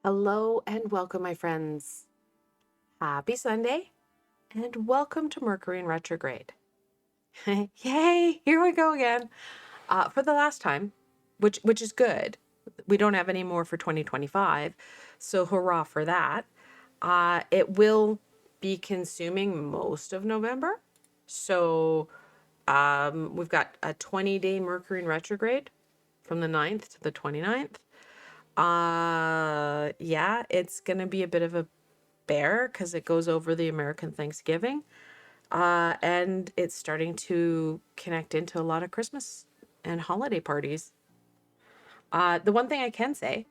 Hello and welcome, my friends. Happy Sunday and welcome to Mercury in Retrograde. Yay, here we go again. For the last time, which is good. We don't have any more for 2025, so hurrah for that. It will be consuming most of November. So we've got a 20-day Mercury in Retrograde from the 9th to the 29th. Yeah, it's going to be a bit of a bear because it goes over the American Thanksgiving. And it's starting to connect into a lot of Christmas and holiday parties. The one thing I can say,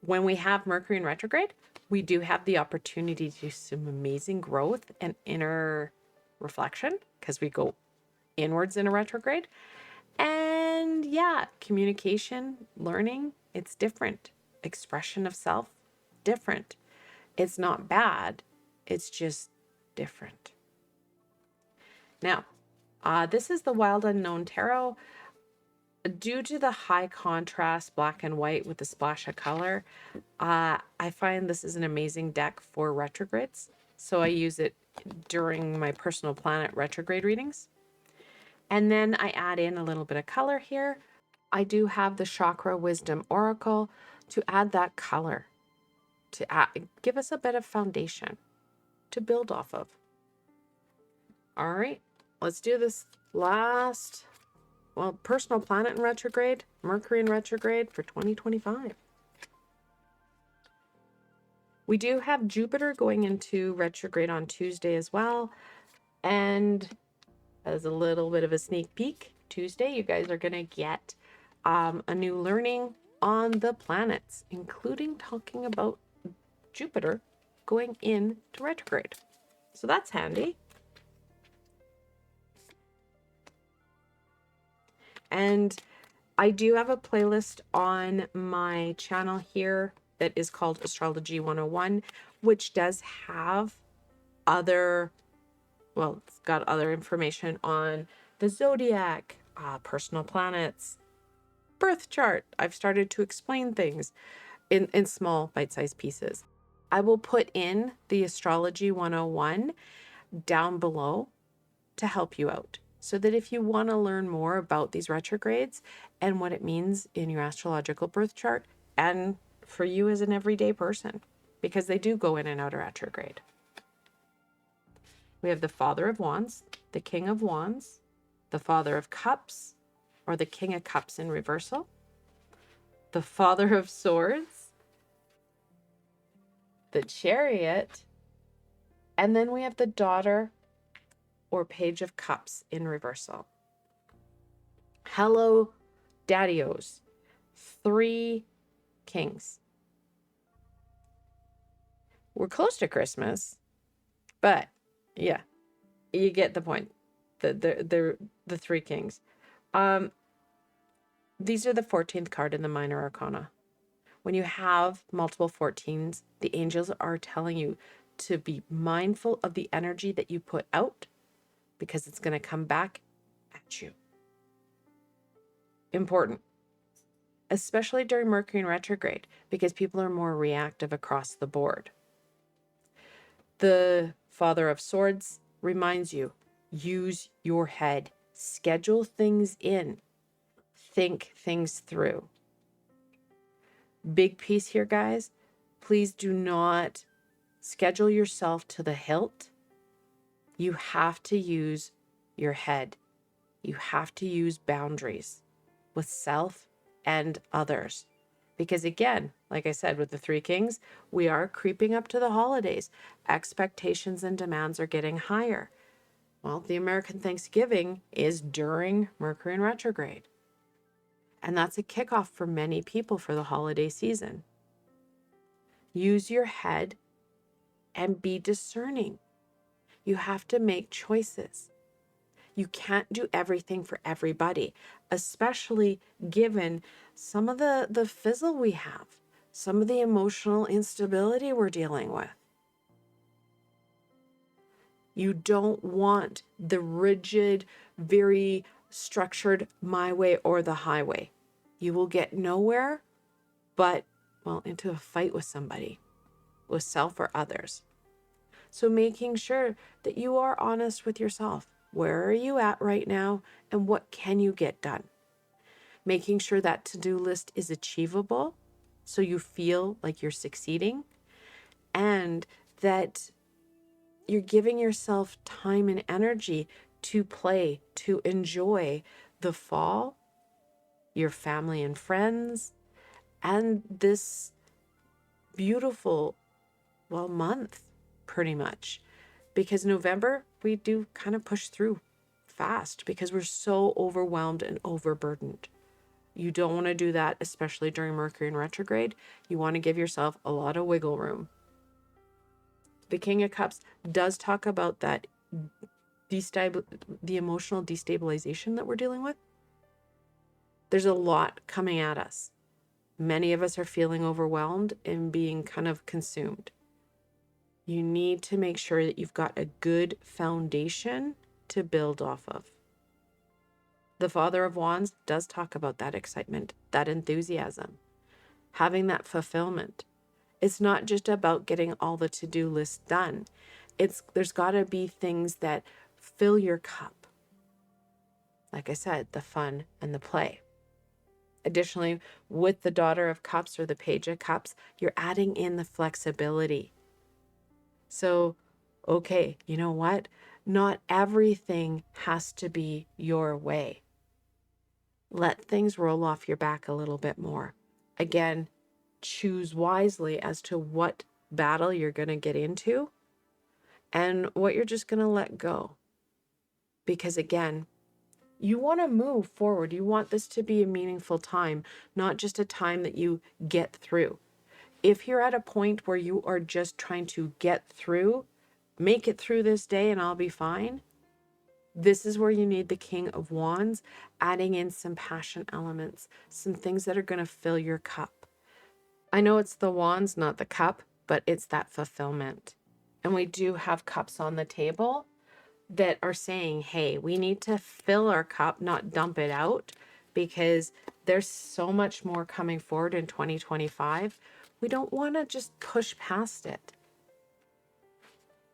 when we have Mercury in retrograde, we do have the opportunity to do some amazing growth and inner reflection because we go inwards in a retrograde. And yeah, communication, learning, it's different. Expression of self, different. It's not bad. It's just different. Now, this is the Wild Unknown Tarot. Due to the high contrast black and white with a splash of color, I find this is an amazing deck for retrogrades. So I use it during my personal planet retrograde readings. And then I add in a little bit of color here. I do have the Chakra Wisdom Oracle to add that color, to give us a bit of foundation to build off of. All right, let's do this last, personal planet in retrograde, Mercury in retrograde for 2025. We do have Jupiter going into retrograde on Tuesday as well. And as a little bit of a sneak peek, Tuesday, you guys are going to get a new learning on the planets, including talking about Jupiter going into retrograde. So that's handy. And I do have a playlist on my channel here that is called Astrology 101, which does have it's got other information on the zodiac, personal planets, birth chart. I've started to explain things in small bite-sized pieces. I will put in the Astrology 101 down below to help you out, so that if you want to learn more about these retrogrades and what it means in your astrological birth chart and for you as an everyday person, because they do go in and out of retrograde. We have the Father of Wands, the King of Wands, the Father of Cups, or the King of Cups in reversal, the Father of Swords, the Chariot, and then we have the Daughter or Page of Cups in reversal. Hello, Daddios. 3 kings. We're close to Christmas, but yeah, you get the point. The 3 kings. These are the 14th card in the Minor Arcana. When you have multiple 14s, the angels are telling you to be mindful of the energy that you put out, because it's going to come back at you. Important, especially during Mercury in retrograde, because people are more reactive across the board. The Father of Swords reminds you, use your head, schedule things in, think things through. Big piece here, guys. Please do not schedule yourself to the hilt. You have to use your head. You have to use boundaries with self and others. Because again, like I said, with the 3 kings, we are creeping up to the holidays. Expectations and demands are getting higher. Well, the American Thanksgiving is during Mercury in retrograde. And that's a kickoff for many people for the holiday season. Use your head and be discerning. You have to make choices. You can't do everything for everybody, especially given some of the fizzle we have, some of the emotional instability we're dealing with. You don't want the rigid, very structured my way or the highway. You will get nowhere but well, into a fight with somebody, with self or others. So making sure that you are honest with yourself. Where are you at right now and what can you get done? Making sure that to-do list is achievable so you feel like you're succeeding, and that you're giving yourself time and energy to play, to enjoy the fall, your family and friends, and this beautiful, well, month, pretty much. Because November, we do kind of push through fast because we're so overwhelmed and overburdened. You don't want to do that, especially during Mercury in retrograde. You want to give yourself a lot of wiggle room. The King of Cups does talk about that the emotional destabilization that we're dealing with. There's a lot coming at us. Many of us are feeling overwhelmed and being kind of consumed. You need to make sure that you've got a good foundation to build off of. The Father of Wands does talk about that excitement, that enthusiasm, having that fulfillment. It's not just about getting all the to-do lists done. There's got to be things that fill your cup. Like I said, the fun and the play. Additionally, with the Daughter of Cups or the Page of Cups, you're adding in the flexibility. So, okay, you know what? Not everything has to be your way. Let things roll off your back a little bit more. Again, choose wisely as to what battle you're going to get into and what you're just going to let go. Because again, you want to move forward. You want this to be a meaningful time, not just a time that you get through. If you're at a point where you are just trying to get through, make it through this day and I'll be fine, this is where you need the King of Wands, adding in some passion elements, some things that are going to fill your cup. I know it's the wands, not the cup, but it's that fulfillment. And we do have cups on the table that are saying, hey, we need to fill our cup, not dump it out, because there's so much more coming forward in 2025. We don't want to just push past it.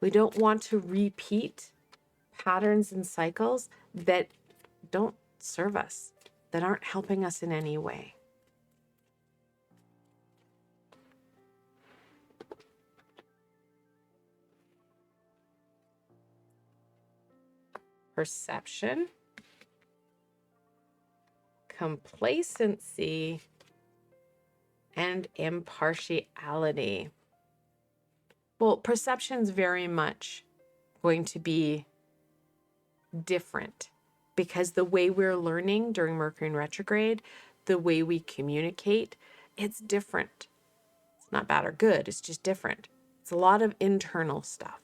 We don't want to repeat patterns and cycles that don't serve us, that aren't helping us in any way. Perception, complacency, and impartiality. Well, perception's very much going to be different because the way we're learning during Mercury in retrograde, the way we communicate, it's different. It's not bad or good, it's just different. It's a lot of internal stuff,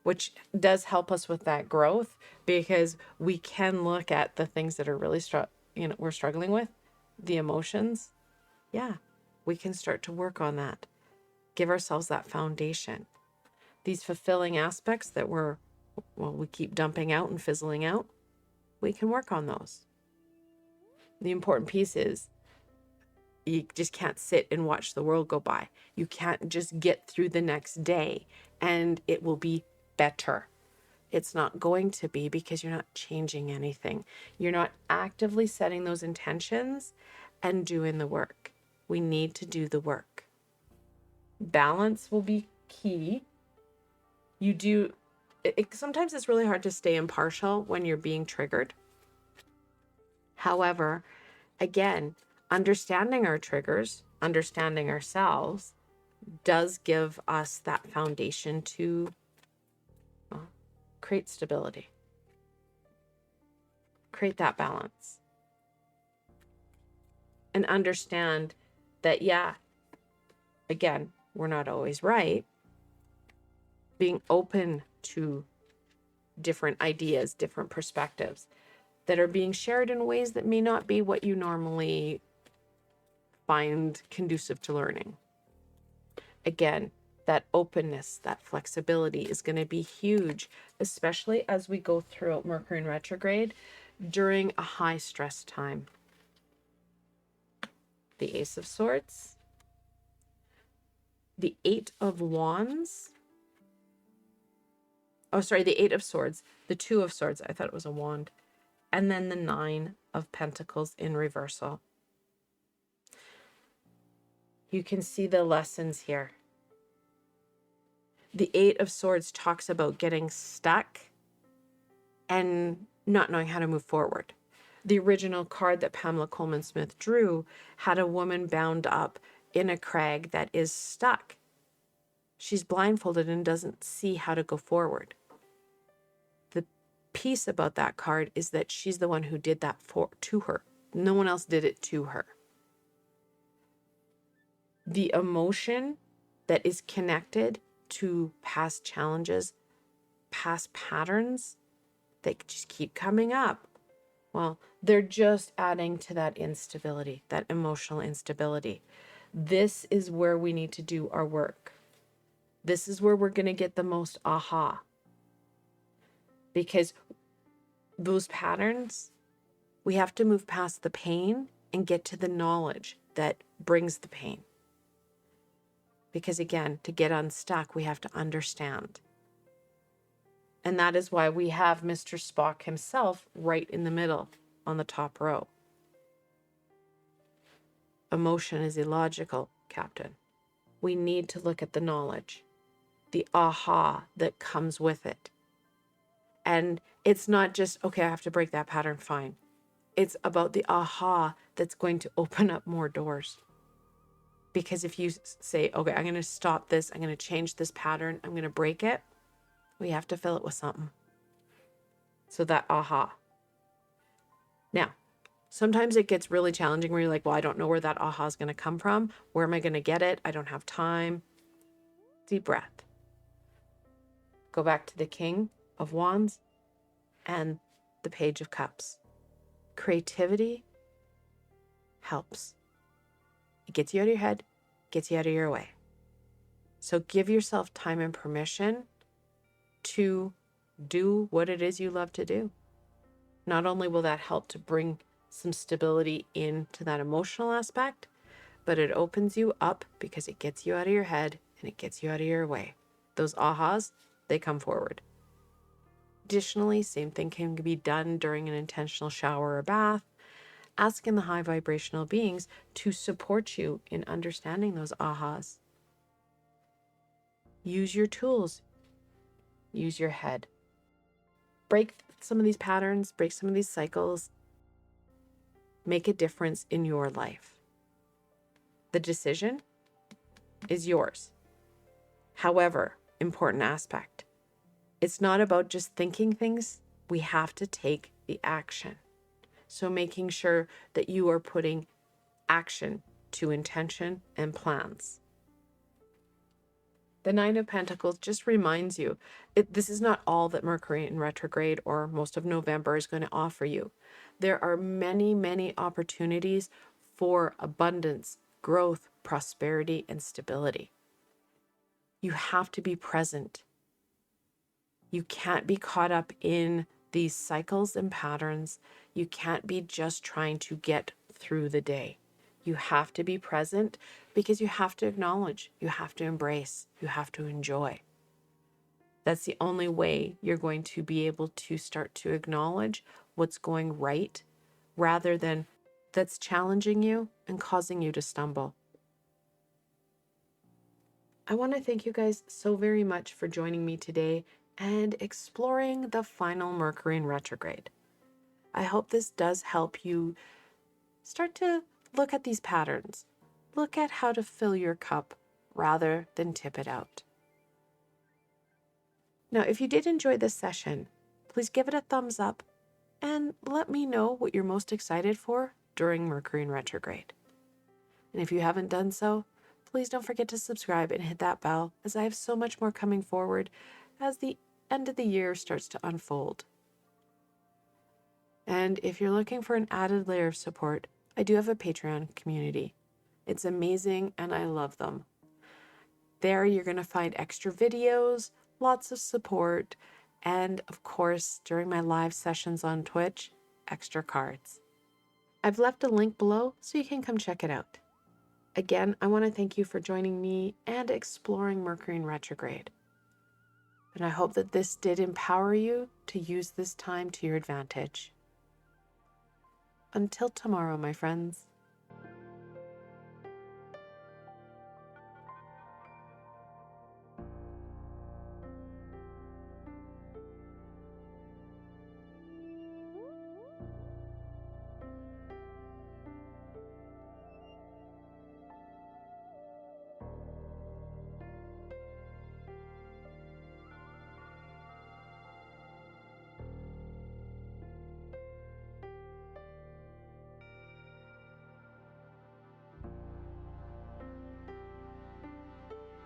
which does help us with that growth because we can look at the things that are really we're struggling with, the emotions. Yeah, we can start to work on that. Give ourselves that foundation. These fulfilling aspects that we keep dumping out and fizzling out, we can work on those. The important piece is you just can't sit and watch the world go by. You can't just get through the next day and it will be better. It's not going to be because you're not changing anything. You're not actively setting those intentions and doing the work. We need to do the work. Balance will be key. Sometimes it's really hard to stay impartial when you're being triggered. However, again, understanding our triggers, understanding ourselves does give us that foundation to create stability, create that balance, and understand that, yeah, again, we're not always right. Being open to different ideas, different perspectives that are being shared in ways that may not be what you normally find conducive to learning. Again, that openness, that flexibility is going to be huge, especially as we go through Mercury in retrograde during a high stress time. The Ace of Swords the Eight of Wands. Oh, sorry, the Eight of Swords, the Two of Swords. I thought it was a wand. And then the Nine of Pentacles in reversal. You can see the lessons here. The Eight of Swords talks about getting stuck and not knowing how to move forward. The original card that Pamela Coleman Smith drew had a woman bound up in a crag that is stuck. She's blindfolded and doesn't see how to go forward. The piece about that card is that she's the one who did that to her. No one else did it to her. The emotion that is connected to past challenges, past patterns that just keep coming up, well, they're just adding to that instability, that emotional instability. This is where we need to do our work. This is where we're going to get the most aha. Because those patterns, we have to move past the pain and get to the knowledge that brings the pain. Because again, to get unstuck, we have to understand. And that is why we have Mr. Spock himself right in the middle on the top row. Emotion is illogical, Captain. We need to look at the knowledge, the aha that comes with it. And it's not just, okay, I have to break that pattern, fine. It's about the aha that's going to open up more doors. Because if you say, okay, I'm going to stop this, I'm going to change this pattern, I'm going to break it, we have to fill it with something. So that aha. Now, sometimes it gets really challenging where you're like, well, I don't know where that aha is going to come from. Where am I going to get it? I don't have time. Deep breath. Go back to the King of Wands and the Page of Cups. Creativity helps. It gets you out of your head, gets you out of your way. So give yourself time and permission to do what it is you love to do. Not only will that help to bring some stability into that emotional aspect, but it opens you up because it gets you out of your head and it gets you out of your way. Those ahas, they come forward. Additionally, same thing can be done during an intentional shower or bath. Asking the high vibrational beings to support you in understanding those ahas. Use your tools. Use your head. Break some of these patterns, break some of these cycles. Make a difference in your life. The decision is yours. However, important aspect, it's not about just thinking things. We have to take the action. So making sure that you are putting action to intention and plans. The Nine of Pentacles just reminds you, this is not all that Mercury in retrograde or most of November is going to offer you. There are many, many opportunities for abundance, growth, prosperity, and stability. You have to be present. You can't be caught up in these cycles and patterns. You can't be just trying to get through the day. You have to be present because you have to acknowledge, you have to embrace, you have to enjoy. That's the only way you're going to be able to start to acknowledge what's going right rather than that's challenging you and causing you to stumble. I want to thank you guys so very much for joining me today and exploring the final Mercury in retrograde. I hope this does help you start to look at these patterns. Look at how to fill your cup rather than tip it out. Now, if you did enjoy this session, please give it a thumbs up and let me know what you're most excited for during Mercury in retrograde. And if you haven't done so, please don't forget to subscribe and hit that bell, as I have so much more coming forward as the end of the year starts to unfold. And if you're looking for an added layer of support, I do have a Patreon community. It's amazing and I love them. There you're going to find extra videos, lots of support, and of course, during my live sessions on Twitch, extra cards. I've left a link below so you can come check it out. Again, I want to thank you for joining me and exploring Mercury in retrograde. And I hope that this did empower you to use this time to your advantage. Until tomorrow, my friends.